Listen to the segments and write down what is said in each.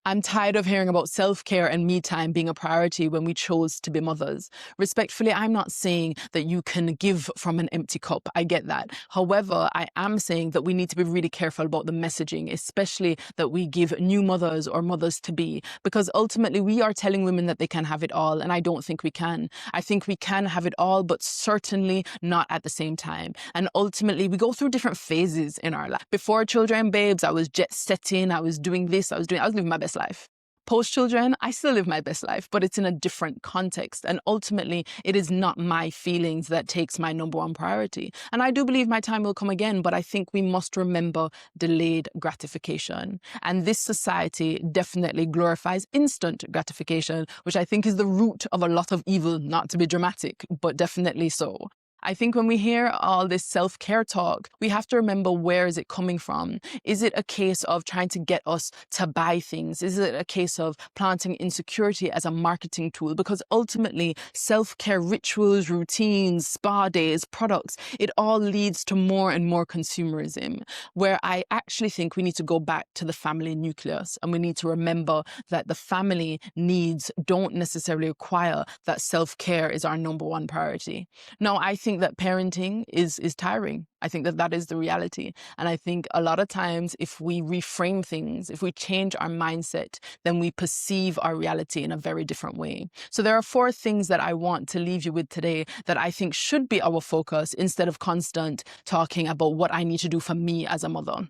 I'm tired of hearing about self-care and me time being a priority when we chose to be mothers. Respectfully, I'm not saying that you can give from an empty cup. I get that. However, I am saying that we need to be really careful about the messaging, especially that we give new mothers or mothers to be, because ultimately we are telling women that they can have it all. And I don't think we can. I think we can have it all, but certainly not at the same time. And ultimately we go through different phases in our life. Before children, babes, I was jet setting. I was doing this. I was living my best life. Post children, I still live my best life, but it's in a different context. And ultimately, it is not my feelings that takes my number one priority. And I do believe my time will come again, but I think we must remember delayed gratification. And this society definitely glorifies instant gratification, which I think is the root of a lot of evil, not to be dramatic, but definitely so. I think when we hear all this self-care talk, we have to remember, where is it coming from? Is it a case of trying to get us to buy things? Is it a case of planting insecurity as a marketing tool? Because ultimately, self-care rituals, routines, spa days, products, it all leads to more and more consumerism, where I actually think we need to go back to the family nucleus, and we need to remember that the family needs don't necessarily require that self-care is our number one priority. No, I think that parenting is tiring. I think that that is the reality. And I think a lot of times if we reframe things, if we change our mindset, then we perceive our reality in a very different way. So there are 4 things that I want to leave you with today that I think should be our focus, instead of constant talking about what I need to do for me as a mother.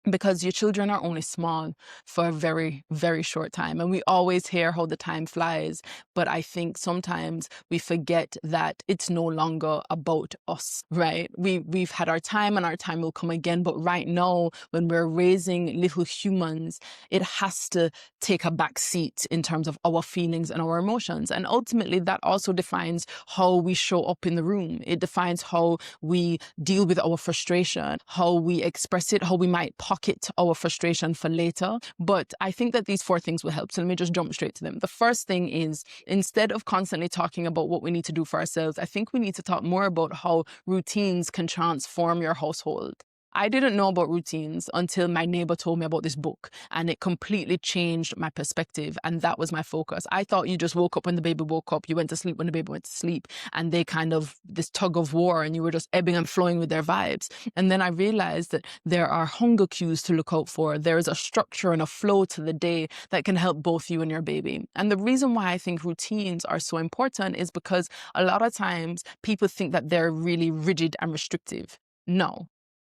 Because your children are only small for a very, very short time. And we always hear how the time flies. But I think sometimes we forget that it's no longer about us, right? We've had our time and our time will come again. But right now, when we're raising little humans, it has to take a back seat in terms of our feelings and our emotions. And ultimately, that also defines how we show up in the room. It defines how we deal with our frustration, how we express it, how we might pocket our frustration for later. But I think that these 4 things will help. So let me just jump straight to them. The first thing is, instead of constantly talking about what we need to do for ourselves, I think we need to talk more about how routines can transform your household. I didn't know about routines until my neighbor told me about this book, and it completely changed my perspective. And that was my focus. I thought you just woke up when the baby woke up, you went to sleep when the baby went to sleep, and they kind of this tug of war, and you were just ebbing and flowing with their vibes. And then I realized that there are hunger cues to look out for. There is a structure and a flow to the day that can help both you and your baby. And the reason why I think routines are so important is because a lot of times people think that they're really rigid and restrictive. No.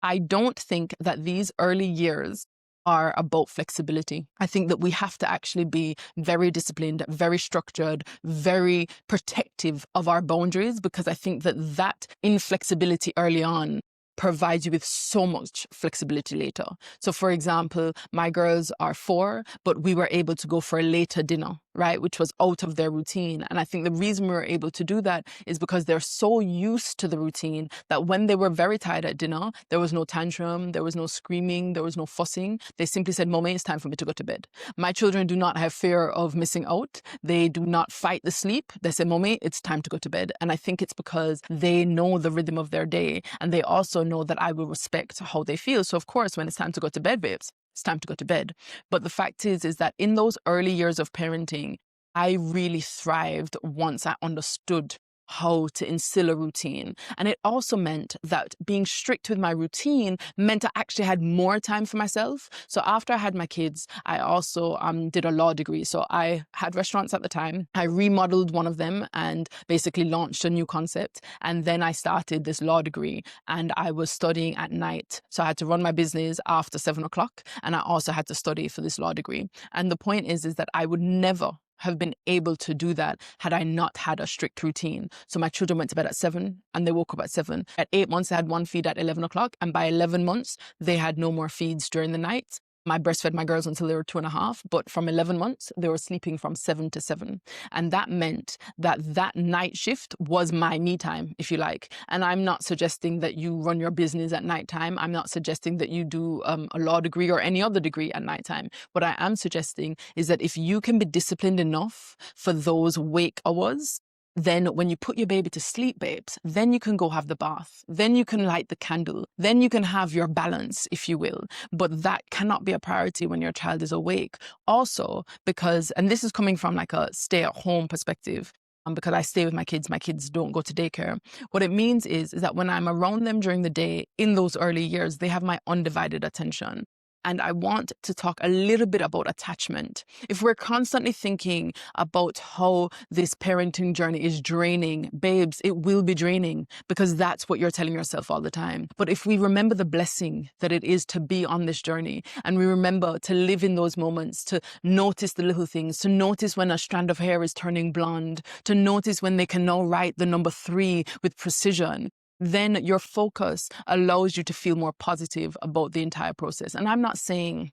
I don't think that these early years are about flexibility. I think that we have to actually be very disciplined, very structured, very protective of our boundaries, because I think that that inflexibility early on provides you with so much flexibility later. So for example, my girls are 4, but we were able to go for a later dinner, right? Which was out of their routine. And I think the reason we were able to do that is because they're so used to the routine that when they were very tired at dinner, there was no tantrum, there was no screaming, there was no fussing. They simply said, "Mommy, it's time for me to go to bed." My children do not have fear of missing out. They do not fight the sleep. They say, "Mommy, it's time to go to bed." And I think it's because they know the rhythm of their day, and they also know that I will respect how they feel. So of course, when it's time to go to bed, babes, it's time to go to bed. But the fact is that in those early years of parenting, I really thrived once I understood how to instill a routine. And it also meant that being strict with my routine meant I actually had more time for myself. So after I had my kids, I also did a law degree. So I had restaurants at the time. I remodeled one of them and basically launched a new concept. And then I started this law degree, and I was studying at night. So I had to run my business after 7 o'clock, and I also had to study for this law degree. And the point is that I would never have been able to do that had I not had a strict routine. So my children went to bed at 7 and they woke up at 7. At 8 months, I had one feed at 11 o'clock. And by 11 months, they had no more feeds during the night. I breastfed my girls until they were 2.5, but from 11 months, they were sleeping from 7 to 7. And that meant that that night shift was my me time, if you like. And I'm not suggesting that you run your business at nighttime. I'm not suggesting that you do a law degree or any other degree at nighttime. What I am suggesting is that if you can be disciplined enough for those wake hours, Then when you put your baby to sleep, babes, then you can go have the bath. Then you can light the candle. Then you can have your balance, if you will. But that cannot be a priority when your child is awake. Also, because, and this is coming from like a stay-at-home perspective, because I stay with my kids don't go to daycare. What it means is that when I'm around them during the day in those early years, they have my undivided attention. And I want to talk a little bit about attachment. If we're constantly thinking about how this parenting journey is draining, babes, it will be draining because that's what you're telling yourself all the time. But if we remember the blessing that it is to be on this journey, and we remember to live in those moments, to notice the little things, to notice when a strand of hair is turning blonde, to notice when they can now write the number 3 with precision, then your focus allows you to feel more positive about the entire process. And I'm not saying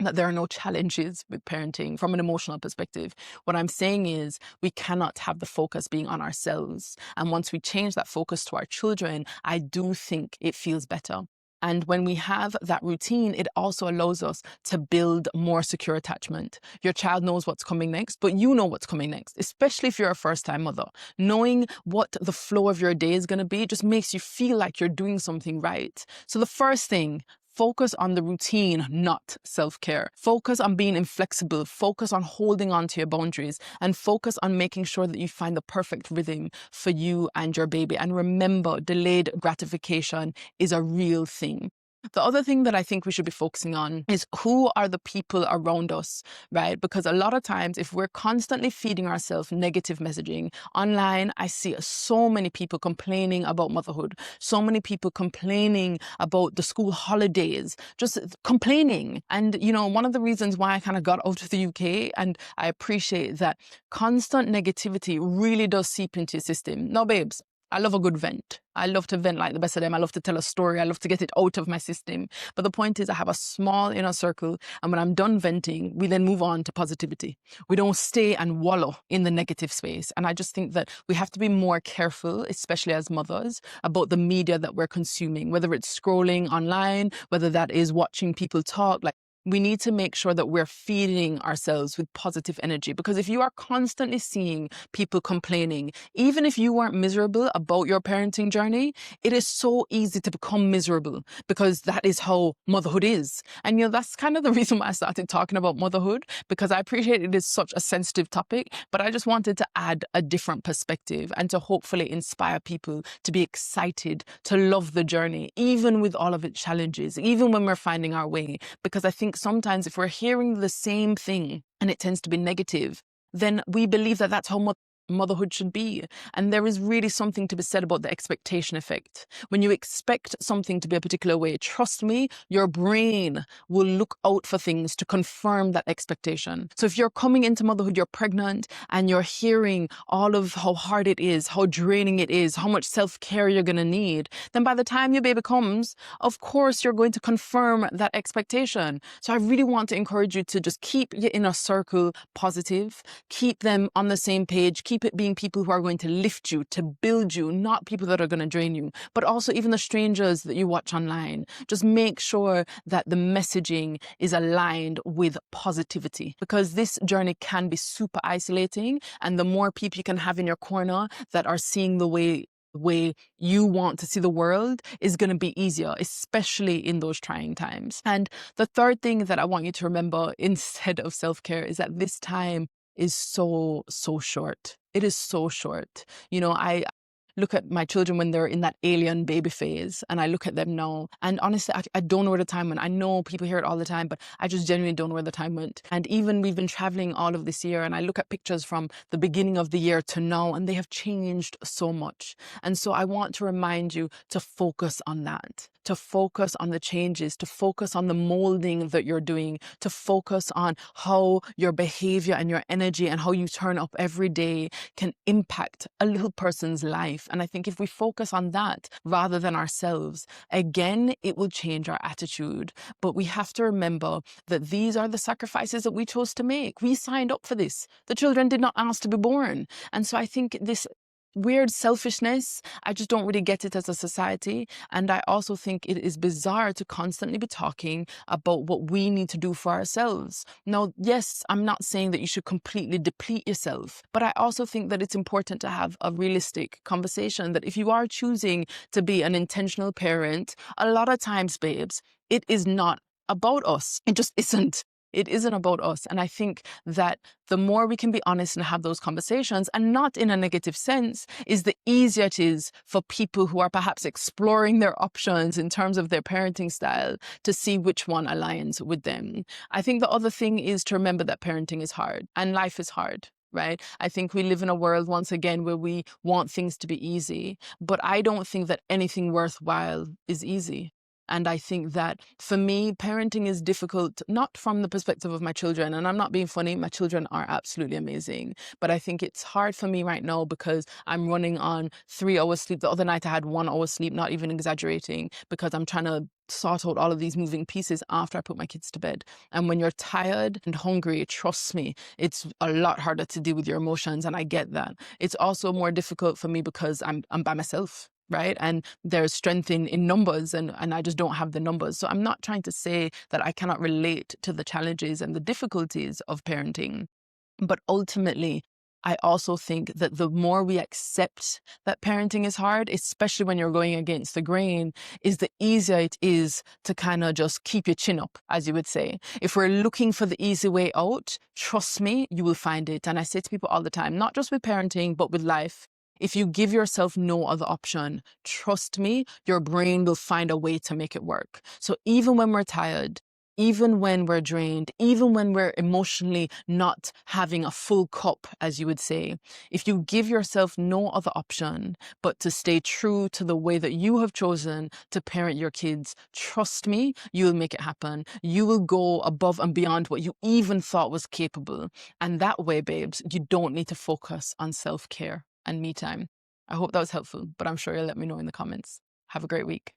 that there are no challenges with parenting from an emotional perspective. What I'm saying is we cannot have the focus being on ourselves. And once we change that focus to our children, I do think it feels better. And when we have that routine, it also allows us to build more secure attachment. Your child knows what's coming next, but you know what's coming next, especially if you're a first-time mother. Knowing what the flow of your day is going to be just makes you feel like you're doing something right. So the first thing, focus on the routine, not self-care. Focus on being inflexible. Focus on holding on to your boundaries, and focus on making sure that you find the perfect rhythm for you and your baby. And remember, delayed gratification is a real thing. The other thing that I think we should be focusing on is who are the people around us, right? Because a lot of times, if we're constantly feeding ourselves negative messaging online, I see so many people complaining about motherhood, so many people complaining about the school holidays, just complaining. And, you know, one of the reasons why I kind of got out of the UK, and I appreciate that constant negativity really does seep into your system. Now, babes, I love a good vent. I love to vent like the best of them. I love to tell a story. I love to get it out of my system. But the point is I have a small inner circle. And when I'm done venting, we then move on to positivity. We don't stay and wallow in the negative space. And I just think that we have to be more careful, especially as mothers, about the media that we're consuming, whether it's scrolling online, whether that is watching people talk. Like, we need to make sure that we're feeding ourselves with positive energy, because if you are constantly seeing people complaining, even if you weren't miserable about your parenting journey, it is so easy to become miserable because that is how motherhood is. And, you know, that's kind of the reason why I started talking about motherhood, because I appreciate it is such a sensitive topic, but I just wanted to add a different perspective and to hopefully inspire people to be excited, to love the journey, even with all of its challenges, even when we're finding our way. Because I think sometimes if we're hearing the same thing and it tends to be negative, then we believe that that's how motherhood should be. And there is really something to be said about the expectation effect. When you expect something to be a particular way, trust me, your brain will look out for things to confirm that expectation. So if you're coming into motherhood, you're pregnant, and you're hearing all of how hard it is, how draining it is, how much self-care you're going to need, then by the time your baby comes, of course, you're going to confirm that expectation. So I really want to encourage you to just keep your inner circle positive, keep them on the same page, keep it being people who are going to lift you, to build you, not people that are going to drain you. But also even the strangers that you watch online, just make sure that the messaging is aligned with positivity, because this journey can be super isolating. And the more people you can have in your corner that are seeing the way you want to see the world is going to be easier, especially in those trying times. And the third thing that I want you to remember instead of self-care is that this time is so short. It is so short. You know, I look at my children when they're in that alien baby phase, and I look at them now, and honestly, I don't know where the time went. I know people hear it all the time, but I just genuinely don't know where the time went. And even we've been traveling all of this year, and I look at pictures from the beginning of the year to now, and they have changed so much. And so I want to remind you to focus on that, to focus on the changes, to focus on the molding that you're doing, to focus on how your behavior and your energy and how you turn up every day can impact a little person's life. And I think if we focus on that rather than ourselves, again, it will change our attitude. But we have to remember that these are the sacrifices that we chose to make. We signed up for this. The children did not ask to be born. And so I think this weird selfishness. I just don't really get it as a society. And I also think it is bizarre to constantly be talking about what we need to do for ourselves. Now, yes, I'm not saying that you should completely deplete yourself, but I also think that it's important to have a realistic conversation that if you are choosing to be an intentional parent, a lot of times, babes, it is not about us. It just isn't. It isn't about us. And I think that the more we can be honest and have those conversations, and not in a negative sense, is the easier it is for people who are perhaps exploring their options in terms of their parenting style to see which one aligns with them. I think the other thing is to remember that parenting is hard and life is hard. Right? I think we live in a world, once again, where we want things to be easy, but I don't think that anything worthwhile is easy. And I think that for me, parenting is difficult, not from the perspective of my children. And I'm not being funny. My children are absolutely amazing. But I think it's hard for me right now because I'm running on 3 hours sleep. The other night I had 1 hour sleep, not even exaggerating, because I'm trying to sort out all of these moving pieces after I put my kids to bed. And when you're tired and hungry, trust me, it's a lot harder to deal with your emotions. And I get that. It's also more difficult for me because I'm by myself. Right. And there's strength in numbers and I just don't have the numbers. So I'm not trying to say that I cannot relate to the challenges and the difficulties of parenting. But ultimately, I also think that the more we accept that parenting is hard, especially when you're going against the grain, is the easier it is to kind of just keep your chin up, as you would say. If we're looking for the easy way out, trust me, you will find it. And I say to people all the time, not just with parenting, but with life, if you give yourself no other option, trust me, your brain will find a way to make it work. So even when we're tired, even when we're drained, even when we're emotionally not having a full cup, as you would say, if you give yourself no other option but to stay true to the way that you have chosen to parent your kids, trust me, you will make it happen. You will go above and beyond what you even thought was capable. And that way, babes, you don't need to focus on self-care and me time. I hope that was helpful, but I'm sure you'll let me know in the comments. Have a great week.